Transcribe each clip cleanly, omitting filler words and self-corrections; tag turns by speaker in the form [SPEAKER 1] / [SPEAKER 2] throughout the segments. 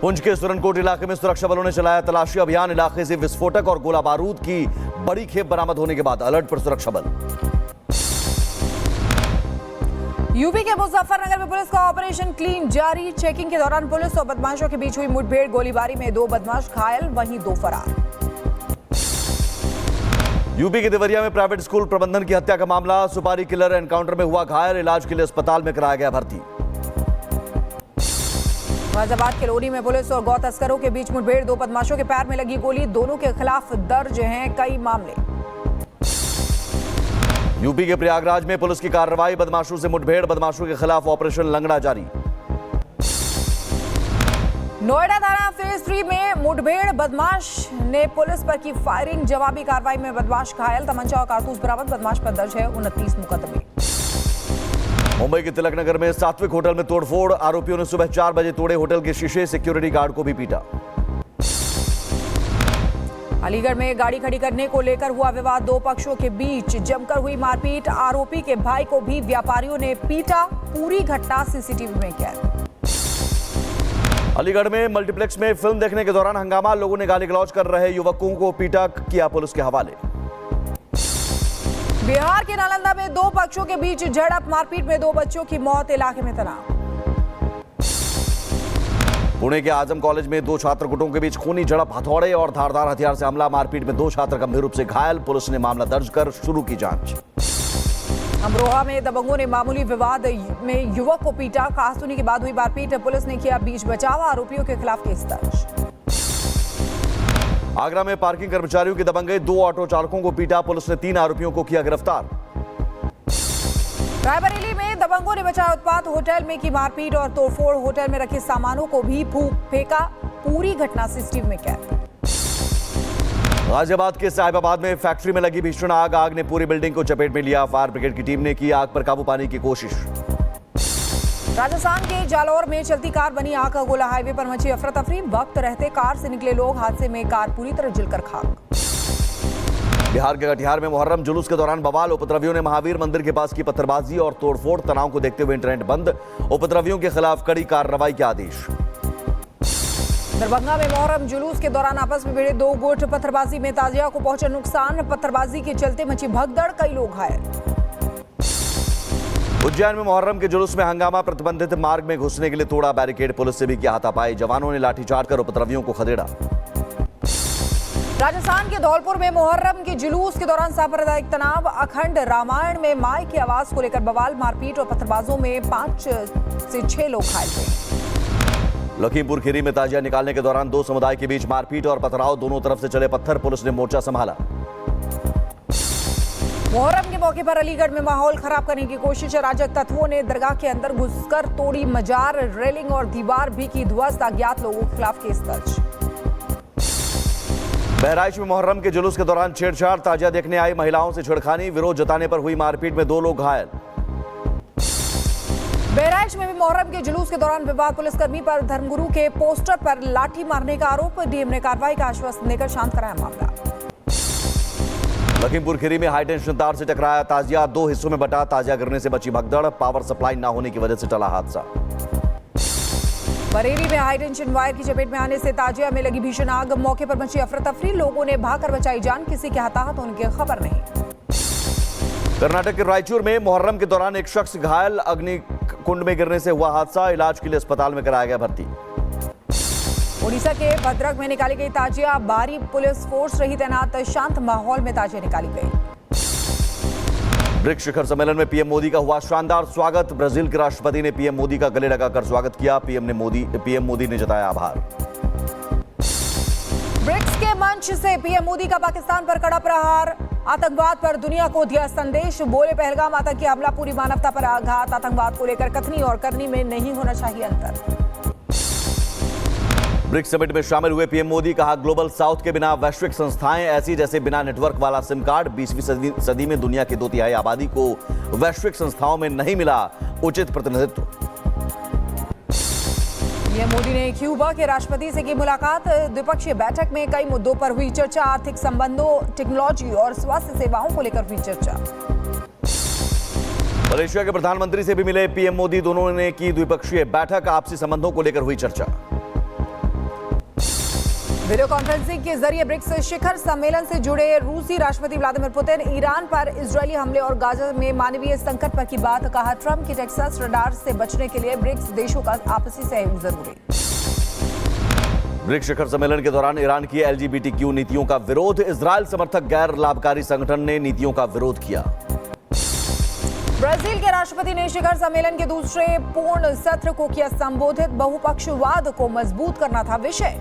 [SPEAKER 1] पुंछ के सुरनकोट इलाके में सुरक्षा बलों ने चलाया तलाशी अभियान। इलाके से विस्फोटक और गोला बारूद की बड़ी खेप बरामद होने के बाद अलर्ट पर सुरक्षा बल।
[SPEAKER 2] यूपी के मुजफ्फरनगर में पुलिस का ऑपरेशन क्लीन जारी। चेकिंग के दौरान पुलिस और बदमाशों के बीच हुई मुठभेड़, गोलीबारी में 2 बदमाश घायल, वहीं 2 फरार।
[SPEAKER 1] यूपी के देवरिया में प्राइवेट स्कूल प्रबंधन की हत्या का मामला। सुपारी किलर एनकाउंटर में हुआ घायल, इलाज के लिए अस्पताल में कराया गया भर्ती।
[SPEAKER 2] गाजियाबाद के लोनी में पुलिस और गौ तस्करों के बीच मुठभेड़, 2 बदमाशों के पैर में लगी गोली, दोनों के खिलाफ दर्ज हैं कई मामले।
[SPEAKER 1] यूपी के प्रयागराज में पुलिस की कार्रवाई, बदमाशों से मुठभेड़, बदमाशों के खिलाफ ऑपरेशन लंगड़ा जारी।
[SPEAKER 2] नोएडा थाना फेज 3 में मुठभेड़, बदमाश ने पुलिस पर की फायरिंग, जवाबी कार्रवाई में बदमाश घायल, तमंचा और कारतूस बरामद, बदमाश पर दर्ज है 29 मुकदमे।
[SPEAKER 1] मुंबई के तिलक नगर में सात्विक होटल में तोड़फोड़, आरोपियों ने सुबह 4 बजे तोड़े होटल के शीशे, सिक्योरिटी गार्ड को भी पीटा।
[SPEAKER 2] अलीगढ़ में गाड़ी खड़ी करने को लेकर हुआ विवाद, 2 पक्षों के बीच जमकर हुई मारपीट, आरोपी के भाई को भी व्यापारियों ने पीटा, पूरी घटना सीसीटीवी में कैद।
[SPEAKER 1] अलीगढ़ में मल्टीप्लेक्स में फिल्म देखने के दौरान हंगामा, लोगों ने गाली गलौज कर रहे युवकों को पीटा, किया पुलिस के हवाले।
[SPEAKER 2] बिहार के नालंदा में 2 पक्षों के बीच झड़प, मारपीट में 2 बच्चों की मौत, इलाके में तनाव।
[SPEAKER 1] पुणे के आजम कॉलेज में 2 छात्र गुटों के बीच खूनी झड़प, हथौड़े और धारदार हथियार से हमला, मारपीट में 2 छात्र गंभीर रूप से घायल, पुलिस ने मामला दर्ज कर शुरू की जांच।
[SPEAKER 2] अमरोहा में दबंगों ने मामूली विवाद में युवक को पीटा, कहासुनी के बाद हुई मारपीट, पुलिस ने किया बीच बचाव, आरोपियों के खिलाफ केस दर्ज।
[SPEAKER 1] आगरा में पार्किंग कर्मचारियों की दबंगई, 2 ऑटो चालकों को पीटा, पुलिस ने 3 आरोपियों को किया गिरफ्तार।
[SPEAKER 2] रायबरेली में दबंगों ने मचाया उत्पात, होटल में की मारपीट और तोड़फोड़, होटल में रखे सामानों को भी फेंका, पूरी घटना सीसीटीवी में कैद।
[SPEAKER 1] गाजियाबाद के साहिबाबाद में फैक्ट्री में लगी भीषण आग, आग ने पूरी बिल्डिंग को चपेट में लिया, फायर ब्रिगेड की टीम ने की आग पर काबू पाने की कोशिश।
[SPEAKER 2] राजस्थान के जालौर में चलती कार बनी आग का गोला, हाईवे पर मची अफरा तफरी, वक्त रहते कार से निकले लोग, हादसे में कार पूरी तरह जलकर खाक।
[SPEAKER 1] बिहार के कटिहार में मुहर्रम जुलूस के दौरान बवाल, उपद्रवियों ने महावीर मंदिर के पास की पत्थरबाजी और तोड़फोड़, तनाव को देखते हुए इंटरनेट बंद, उपद्रवियों के खिलाफ कड़ी कार्रवाई के आदेश।
[SPEAKER 2] दरभंगा में मुहर्रम जुलूस के दौरान आपस में भिड़े 2 गुट, पत्थरबाजी में ताजिया को पहुंचा नुकसान, पत्थरबाजी के चलते मची भगदड़, कई लोग घायल।
[SPEAKER 1] उज्जैन में मुहर्रम के जुलूस में हंगामा, प्रतिबंधित मार्ग में घुसने के लिए तोड़ा बैरिकेड, पुलिस से भी किया हाथापाई, जवानों ने लाठीचार्ज कर उपद्रवियों को खदेड़ा।
[SPEAKER 2] राजस्थान के धौलपुर में मुहर्रम के जुलूस के दौरान सांप्रदायिक तनाव, अखंड रामायण में माई की आवाज को लेकर बवाल, मारपीट और पत्थरबाजों में 5 से 6 लोग घायल हुए।
[SPEAKER 1] लखीमपुर खीरी में ताजिया निकालने के दौरान 2 समुदाय के बीच मारपीट और पथराव, दोनों तरफ से चले पत्थर, पुलिस ने मोर्चा संभाला।
[SPEAKER 2] मुहर्रम के मौके पर अलीगढ़ में माहौल खराब करने की कोशिश, अराजक तत्वों ने दरगाह के अंदर घुसकर तोड़ी मजार, रेलिंग और दीवार भी की ध्वस्त, अज्ञात लोगों के खिलाफ केस दर्ज।
[SPEAKER 1] बहराइच में मुहर्रम के जुलूस के दौरान छेड़छाड़, ताजिया देखने आई महिलाओं से छेड़खानी, विरोध जताने पर हुई मारपीट में 2 लोग घायल।
[SPEAKER 2] बहराइच में भी मुहर्रम के जुलूस के दौरान विवाद, पुलिसकर्मी पर धर्मगुरु के पोस्टर पर लाठी मारने का आरोप, डीएम ने कार्रवाई का आश्वासन देकर शांत कराया मामला।
[SPEAKER 1] लखीमपुर खीरी में हाईटेंशन तार से टकराया ताजिया, 2 हिस्सों में बटा, ताजिया गिरने से बची भगदड़, पावर सप्लाई न होने की वजह से टला हादसा।
[SPEAKER 2] बरेली में हाईटेंशन वायर की चपेट में आने से ताजिया में लगी भीषण आग, मौके पर मची अफरा तफरी, लोगों ने भागकर बचाई जान, किसी के हताहत होने की खबर नहीं।
[SPEAKER 1] कर्नाटक के रायचूर में मुहर्रम के दौरान एक शख्स घायल, अग्नि कुंड में गिरने से हुआ हादसा, इलाज के लिए अस्पताल में कराया गया भर्ती।
[SPEAKER 2] ओडिशा के भद्रक में निकाली गई ताजिया, भारी पुलिस फोर्स रही तैनात, शांत माहौल में ताजिया निकाली गई।
[SPEAKER 1] ब्रिक्स शिखर सम्मेलन में पीएम मोदी का हुआ शानदार स्वागत, ब्राजील के राष्ट्रपति ने पीएम मोदी का गले लगाकर स्वागत किया, पीएम मोदी ने जताया आभार।
[SPEAKER 2] ब्रिक्स के मंच से पीएम मोदी का पाकिस्तान पर कड़ा प्रहार, आतंकवाद पर दुनिया को दिया संदेश, बोले पहलगाम आतंकी हमला पूरी मानवता पर आघात, आतंकवाद को लेकर कथनी और करनी में नहीं होना चाहिए अंतर।
[SPEAKER 1] ब्रिक्स समिट में शामिल हुए पीएम मोदी, कहा ग्लोबल साउथ के बिना वैश्विक संस्थाएं ऐसी जैसे बिना नेटवर्क वाला सिम कार्ड, 20वीं सदी में दुनिया की 2/3 आबादी को वैश्विक संस्थाओं में नहीं मिला उचित प्रतिनिधित्व।
[SPEAKER 2] पीएम मोदी ने क्यूबा के राष्ट्रपति से की मुलाकात, द्विपक्षीय बैठक में कई मुद्दों पर हुई चर्चा, आर्थिक संबंधों, टेक्नोलॉजी और स्वास्थ्य सेवाओं को लेकर हुई चर्चा।
[SPEAKER 1] मलेशिया के प्रधानमंत्री से भी मिले पीएम मोदी, दोनों ने की द्विपक्षीय बैठक, आपसी संबंधों को लेकर हुई चर्चा।
[SPEAKER 2] वीडियो कॉन्फ्रेंसिंग के जरिए ब्रिक्स शिखर सम्मेलन से जुड़े रूसी राष्ट्रपति व्लादिमीर पुतिन ईरान पर इजरायली हमले और गाजा में मानवीय संकट पर की बात। कहा, ट्रंप की टेक्सास रडार से बचने के लिए ब्रिक्स देशों का आपसी सहयोग जरूरी।
[SPEAKER 1] ब्रिक्स शिखर सम्मेलन के दौरान ईरान की एलजीबीटीक्यू नीतियों का विरोध। इजरायल समर्थक गैर लाभकारी संगठन ने नीतियों का विरोध किया।
[SPEAKER 2] ब्राजील के राष्ट्रपति ने शिखर सम्मेलन के दूसरे पूर्ण सत्र को किया संबोधित। बहुपक्षवाद को मजबूत करना था विषय।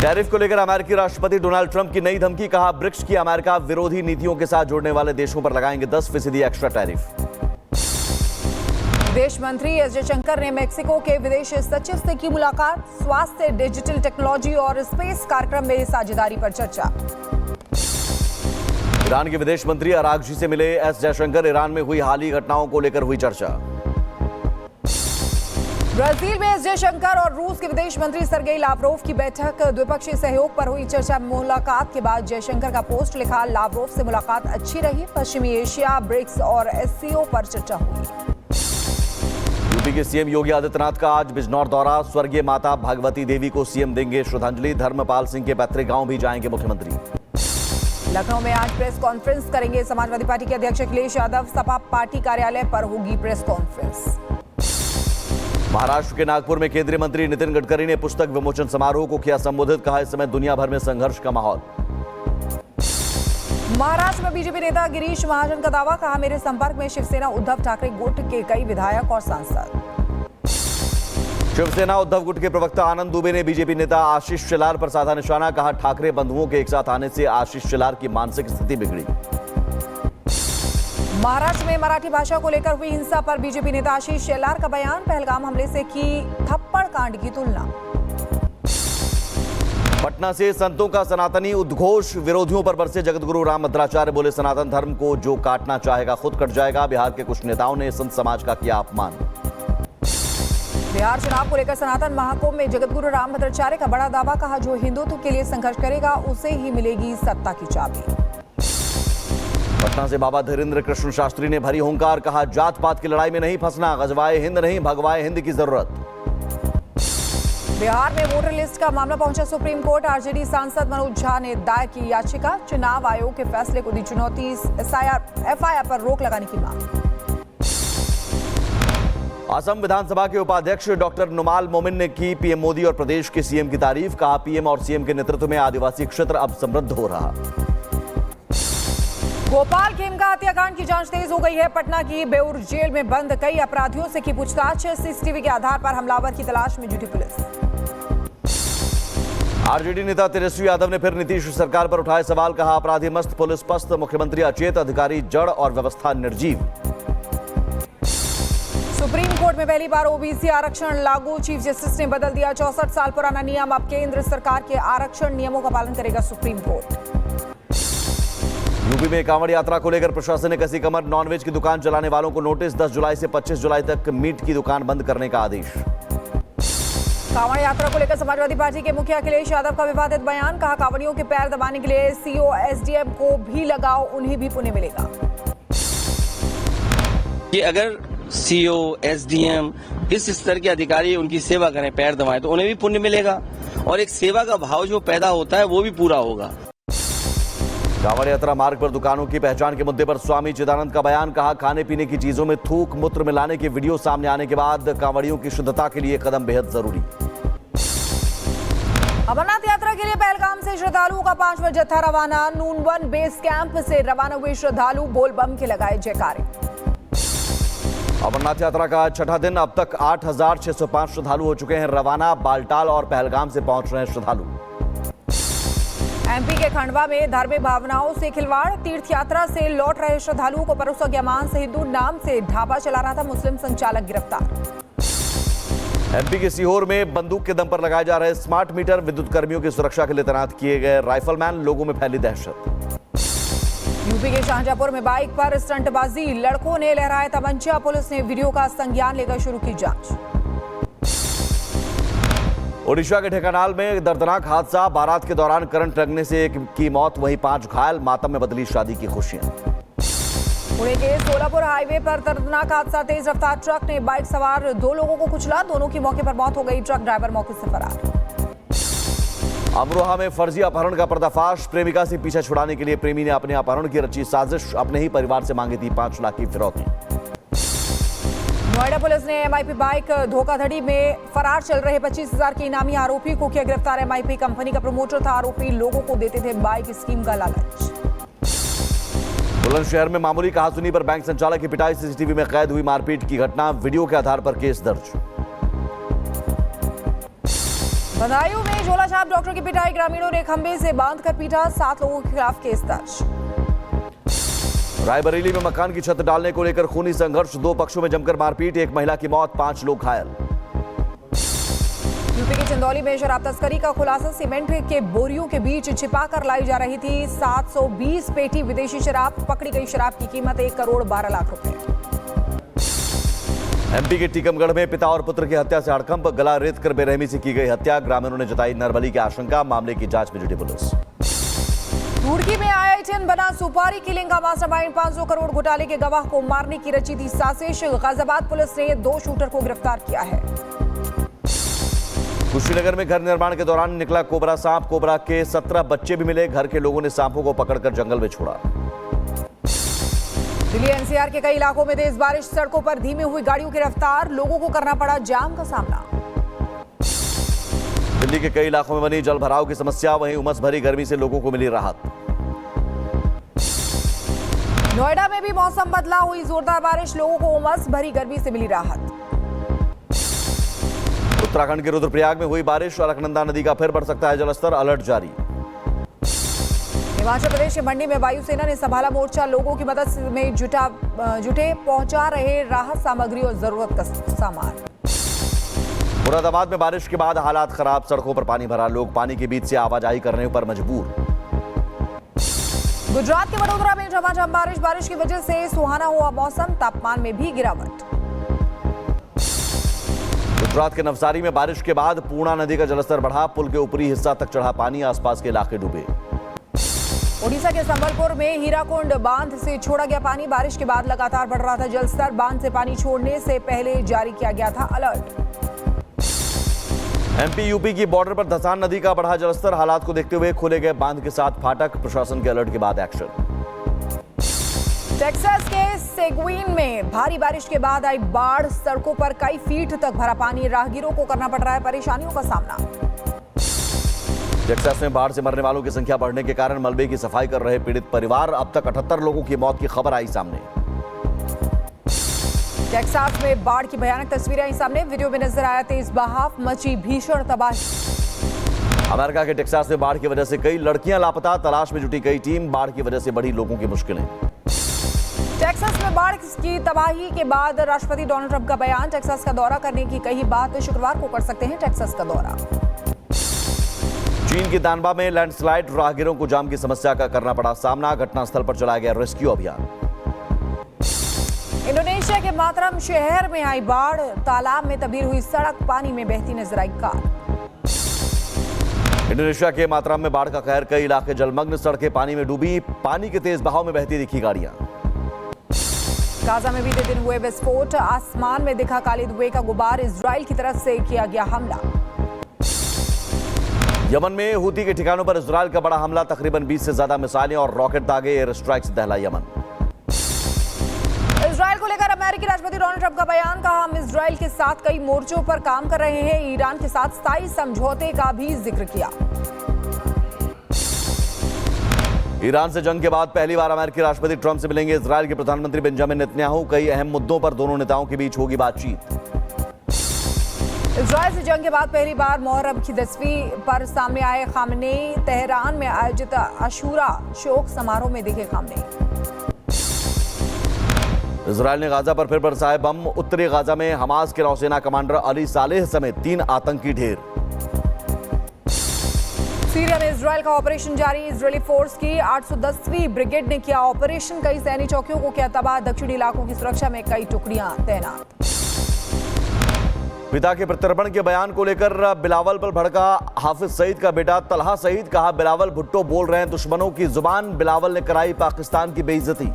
[SPEAKER 1] टैरिफ को लेकर अमेरिकी राष्ट्रपति डोनाल्ड ट्रंप की नई धमकी। कहा, ब्रिक्स की अमेरिका विरोधी नीतियों के साथ जुड़ने वाले देशों पर लगाएंगे 10% एक्स्ट्रा टैरिफ।
[SPEAKER 2] विदेश मंत्री एस जयशंकर ने मेक्सिको के विदेश सचिव से की मुलाकात। स्वास्थ्य, डिजिटल टेक्नोलॉजी और स्पेस कार्यक्रम में साझेदारी पर चर्चा।
[SPEAKER 1] ईरान के विदेश मंत्री अरागची से मिले एस जयशंकर। ईरान में हुई हाल ही घटनाओं को लेकर हुई चर्चा।
[SPEAKER 2] ब्राजील में एस जयशंकर और रूस के विदेश मंत्री सर्गेई लावरोव की बैठक। द्विपक्षीय सहयोग पर हुई चर्चा। मुलाकात के बाद जयशंकर का पोस्ट लिखा, लावरोव से मुलाकात अच्छी रही। पश्चिमी एशिया, ब्रिक्स और एससीओ पर चर्चा हुई।
[SPEAKER 1] यूपी के सीएम योगी आदित्यनाथ का आज बिजनौर दौरा। स्वर्गीय माता भागवती देवी को सीएम देंगे श्रद्धांजलि। धर्मपाल सिंह के पैतृक गांव भी जाएंगे मुख्यमंत्री।
[SPEAKER 2] लखनऊ में आज प्रेस कॉन्फ्रेंस करेंगे समाजवादी पार्टी के अध्यक्ष अखिलेश यादव। सपा पार्टी कार्यालय पर होगी प्रेस कॉन्फ्रेंस।
[SPEAKER 1] महाराष्ट्र के नागपुर में केंद्रीय मंत्री नितिन गडकरी ने पुस्तक विमोचन समारोह को किया संबोधित। कहा, इस समय दुनिया भर में संघर्ष का माहौल।
[SPEAKER 2] महाराष्ट्र में बीजेपी नेता गिरीश महाजन का दावा। कहा, मेरे संपर्क में शिवसेना उद्धव ठाकरे गुट के कई विधायक और सांसद।
[SPEAKER 1] शिवसेना उद्धव गुट के प्रवक्ता आनंद दुबे ने बीजेपी नेता आशीष शेलार पर साधा निशाना। कहा, ठाकरे बंधुओं के एक साथ आने से आशीष शेलार की मानसिक स्थिति बिगड़ी।
[SPEAKER 2] महाराष्ट्र में मराठी भाषा को लेकर हुई हिंसा पर बीजेपी नेता आशीष शेलार का बयान। पहलगाम हमले से की थप्पड़ कांड की तुलना।
[SPEAKER 1] पटना से संतों का सनातनी उद्घोष। विरोधियों पर बरसे जगतगुरु राम भद्राचार्य। बोले, सनातन धर्म को जो काटना चाहेगा खुद कट जाएगा। बिहार के कुछ नेताओं ने संत समाज का किया अपमान।
[SPEAKER 2] बिहार चुनाव को लेकर सनातन महाकुंभ में जगतगुरु राम भद्राचार्य का बड़ा दावा। कहा, जो हिंदुत्व के लिए संघर्ष करेगा उसे ही मिलेगी सत्ता की चाबी।
[SPEAKER 1] पटना से बाबा धीरेन्द्र कृष्ण शास्त्री ने भरी हुंकार। कहा, जात पात की लड़ाई में नहीं फंसना। गजवाए हिंद नहीं, भगवाए हिंद की जरूरत।
[SPEAKER 2] बिहार में वोटर लिस्ट का मामला पहुंचा सुप्रीम कोर्ट। आरजेडी सांसद मनोज झा ने दायर की याचिका। चुनाव आयोग के फैसले को दी चुनौती। एफआईआर पर रोक लगाने की मांग।
[SPEAKER 1] असम विधानसभा के उपाध्यक्ष डॉक्टर नुमाल मोमिन ने की पीएम मोदी और प्रदेश के सीएम की तारीफ। कहा, पीएम और सीएम के नेतृत्व में आदिवासी क्षेत्र अब समृद्ध हो रहा।
[SPEAKER 2] भोपाल खेमका हत्याकांड की जांच तेज हो गई है। पटना की बेउर जेल में बंद कई अपराधियों से की पूछताछ। सीसीटीवी के आधार पर हमलावर की तलाश में जुटी पुलिस।
[SPEAKER 1] आरजेडी नेता तेजस्वी यादव ने फिर नीतीश सरकार पर उठाए सवाल। कहा, अपराधी मस्त, पुलिस पस्त, मुख्यमंत्री अचेत, अधिकारी जड़ और व्यवस्था निर्जीव।
[SPEAKER 2] सुप्रीम कोर्ट में पहली बार ओबीसी आरक्षण लागू। चीफ जस्टिस ने बदल दिया 64 साल पुराना नियम। अब केंद्र सरकार के आरक्षण नियमों का पालन करेगा सुप्रीम कोर्ट।
[SPEAKER 1] यूपी में कांवड़ यात्रा को लेकर प्रशासन ने कसी कमर। नॉनवेज की दुकान चलाने वालों को नोटिस। 10 जुलाई से 25 जुलाई तक मीट की दुकान बंद करने का आदेश।
[SPEAKER 2] कांवड़ यात्रा को लेकर समाजवादी पार्टी के मुखिया अखिलेश यादव का विवादित बयान। कहा, कांवड़ियों के पैर दबाने के लिए सीओ एसडीएम को भी लगाओ, उन्हें भी पुण्य मिलेगा।
[SPEAKER 3] कि अगर सीओ एसडीएम इस स्तर के अधिकारी उनकी सेवा करें, पैर दबाएं, तो उन्हें भी पुण्य मिलेगा और एक सेवा का भाव जो पैदा होता है वो भी पूरा होगा।
[SPEAKER 1] कांवड़ यात्रा मार्ग पर दुकानों की पहचान के मुद्दे पर स्वामी चिदानंद का बयान। कहा, खाने पीने की चीजों में थूक मूत्र मिलाने के वीडियो सामने आने के बाद कांवड़ियों की शुद्धता के लिए कदम बेहद जरूरी।
[SPEAKER 2] अमरनाथ यात्रा के लिए पहलगाम से श्रद्धालुओं का 5वां जत्था रवाना। नून 1 बेस कैंप से रवाना हुए श्रद्धालु बोल बम के लगाए जयकारे।
[SPEAKER 1] अमरनाथ यात्रा का छठा दिन। अब तक 8,605 श्रद्धालु हो चुके हैं रवाना। बालटाल और पहलगाम से पहुंच रहे हैं श्रद्धालु।
[SPEAKER 2] एमपी के खंडवा में धार्मिक भावनाओं से खिलवाड़। तीर्थ यात्रा से लौट रहे श्रद्धालुओं को परोसा गया मांस। हिंदू नाम से ढाबा चला रहा था मुस्लिम संचालक गिरफ्तार।
[SPEAKER 1] एमपी के सीहोर में बंदूक के दम पर लगाए जा रहे स्मार्ट मीटर। विद्युत कर्मियों की सुरक्षा के लिए तैनात किए गए राइफलमैन। लोगों में फैली दहशत।
[SPEAKER 2] यूपी के शाहजहांपुर में बाइक पर स्टंटबाजी। लड़कों ने लहराया तमंचा। पुलिस ने वीडियो का संज्ञान लेकर शुरू की जांच।
[SPEAKER 1] ओडिशा के ढेंकानाल में दर्दनाक हादसा। बारात के दौरान करंट लगने से एक की मौत, वहीं 5 घायल। मातम में बदली शादी की खुशियां।
[SPEAKER 2] पुणे के सोलापुर हाईवे पर दर्दनाक हादसा। तेज रफ्तार ट्रक ने बाइक सवार 2 लोगों को कुचला। दोनों की मौके पर मौत हो गई। ट्रक ड्राइवर मौके से फरार।
[SPEAKER 1] अमरोहा में फर्जी अपहरण का पर्दाफाश। प्रेमिका से पीछा छुड़ाने के लिए प्रेमी ने अपने अपहरण की रची साजिश। अपने ही परिवार से मांगी थी 5 लाख की फिरौती।
[SPEAKER 2] नोएडा पुलिस ने एमआईपी बाइक धोखाधड़ी में फरार चल रहे 25,000 के इनामी आरोपी को किया गिरफ्तार। एमआईपी कंपनी का प्रमोटर था आरोपी। लोगों को देते थे बाइक स्कीम का लालच।
[SPEAKER 1] बुलंदशहर में मामूली कहासुनी पर बैंक संचालक की पिटाई। सीसीटीवी में कैद हुई मारपीट की घटना। वीडियो के आधार पर केस दर्ज।
[SPEAKER 2] बदायूं में झोलाछाप डॉक्टर की पिटाई। ग्रामीणों ने खंबे से बांधकर पीटा। 7 लोगों के खिलाफ केस दर्ज।
[SPEAKER 1] रायबरेली में मकान की छत डालने को लेकर खूनी संघर्ष। 2 पक्षों में जमकर मारपीट। 1 महिला की मौत, 5 लोग घायल। यूपी के चंदौली में शराब तस्करी का खुलासा। सीमेंट के बोरियों के बीच छिपाकर लाई जा रही थी 720 पेटी विदेशी शराब। पकड़ी गई शराब की कीमत 1 करोड़ 12 लाख रुपए। एमपी के टीकमगढ़ में पिता और पुत्र की हत्या से हड़कंप। गला रेत कर बेरहमी से की गई हत्या। ग्रामीणों ने जताई नरबली की आशंका। मामले की जांच में जुटी पुलिस। रुड़की में IITN बना सुपारी किलिंग का मास्टरमाइंड। 500 करोड़ घोटाले के गवाह को मारने की रची थी साजिश। गाजियाबाद पुलिस ने 2 शूटर को गिरफ्तार किया है। कुशीनगर में घर निर्माण के दौरान निकला कोबरा सांप। कोबरा के 17 बच्चे भी मिले। घर के लोगों ने सांपों को पकड़कर जंगल में छोड़ा। दिल्ली NCR के कई इलाकों में तेज बारिश। सड़कों पर धीमी हुई गाड़ियों की रफ्तार। लोगों को करना पड़ा जाम का सामना। दिल्ली के कई इलाकों में बनी जल भराव की समस्या। वहीं उमस भरी गर्मी से लोगों को मिली राहत। नोएडा में भी मौसम बदला। हुई जोरदार बारिश। लोगों को उमस भरी गर्मी से मिली राहत। उत्तराखंड के रुद्रप्रयाग में हुई बारिश। अलकनंदा नदी का फिर बढ़ सकता है जलस्तर। अलर्ट जारी। हिमाचल प्रदेश के मंडी में वायुसेना ने संभाला मोर्चा। लोगों की मदद में जुटे पहुंचा रहे राहत सामग्री और जरूरत का सामान। मुरादाबाद में बारिश के बाद हालात खराब। सड़कों पर पानी भरा। लोग पानी के बीच से आवाजाही करने पर मजबूर। गुजरात के वडोदरा में झमाझम बारिश। बारिश की वजह से सुहाना हुआ मौसम। तापमान में भी गिरावट। गुजरात के नवसारी में बारिश के बाद पूर्णा नदी का जलस्तर बढ़ा। पुल के ऊपरी हिस्सा तक चढ़ा पानी। आसपास के इलाके डूबे। ओडिशा के संबलपुर में हीराकुंड बांध से छोड़ा गया पानी। बारिश के बाद लगातार बढ़ रहा था जलस्तर। बांध से पानी छोड़ने से पहले जारी किया गया था अलर्ट। MP यूपी की बॉर्डर पर धसान नदी का बढ़ा जलस्तर। हालात को देखते हुए खोले गए बांध के साथ फाटक। प्रशासन के अलर्ट के बाद एक्शन। टेक्सास के सेगुइन में भारी बारिश के बाद आई बाढ़। सड़कों पर कई फीट तक भरा पानी। राहगीरों को करना पड़ रहा है परेशानियों का सामना। टेक्सास में बाढ़ से मरने वालों की संख्या बढ़ने के कारण मलबे की सफाई कर रहे पीड़ित परिवार। अब तक 78 लोगों की मौत की खबर आई सामने। टेक्सास में बाढ़ की भयानक तस्वीरें आई सामने। वीडियो में नजर आया तेज बहाव। मची भीषण तबाही। अमेरिका के टेक्सास में बाढ़ की वजह से कई लड़कियां लापता। तलाश में जुटी कई टीम। बाढ़ की वजह से बढ़ी लोगों की मुश्किलें। टेक्सास में बाढ़ की तबाही के बाद राष्ट्रपति डोनाल्ड ट्रंप का बयान। टेक्सास का दौरा करने की कही बात। शुक्रवार को कर सकते हैं टेक्सास का दौरा। चीन की दानबा में लैंडस्लाइड। राहगीरों को जाम की समस्या का करना पड़ा सामना। घटनास्थल पर चलाया गया रेस्क्यू अभियान। इंडोनेशिया के मातरम शहर में आई बाढ़। तालाब में तब्दील हुई सड़क। पानी में बहती नजर आई कार। इंडोनेशिया के मातरम में बाढ़ का कहर। कई इलाके जलमग्न। सड़कें पानी में डूबी। पानी के तेज बहाव में बहती दिखी गाड़ियां। गाजा में बीते दिन हुए विस्फोट। आसमान में दिखा काले धुएं का गुबार। इजराइल की तरफ से किया गया हमला। यमन में हूती के ठिकानों पर इजराइल का बड़ा हमला। तकरीबन 20 से ज्यादा मिसाइलें और रॉकेट दागे। एयर स्ट्राइक से दहला यमन। इजराइल को लेकर अमेरिकी राष्ट्रपति डोनाल्ड ट्रंप का बयान। कहा हम इजराइल के साथ कई मोर्चों पर काम कर रहे हैं। ईरान के साथ स्थायी समझौते का भी जिक्र किया। ईरान से जंग के बाद पहली बार अमेरिकी राष्ट्रपति ट्रंप से मिलेंगे इजराइल के प्रधानमंत्री बेंजामिन नेतन्याहू। कई अहम मुद्दों पर दोनों नेताओं के बीच होगी बातचीत। इजराइल से जंग के बाद पहली बार मुहर्रम की 10वीं पर सामने आए खामनेई। तेहरान में आयोजित अशूरा शोक समारोह में दिखे खामनेई। इजराइल ने गाजा पर फिर बरसाए बम। उत्तरी गाजा में हमास के नौसेना कमांडर अली सालेह समेत 3 आतंकी ढेर। सीरिया में इजराइल का ऑपरेशन जारी। इजरायली फोर्स की 810वीं ब्रिगेड ने किया ऑपरेशन। कई सैन्य चौकियों को किया तबाह। दक्षिणी इलाकों की सुरक्षा में कई टुकड़ियां तैनात। पिता के प्रत्यर्पण के बयान को लेकर बिलावल पर भड़का हाफिज सईद का बेटा तलहा सईद। कहा बिलावल भुट्टो बोल रहे हैं दुश्मनों की जुबान। बिलावल ने कराई पाकिस्तान की बेइज्जती।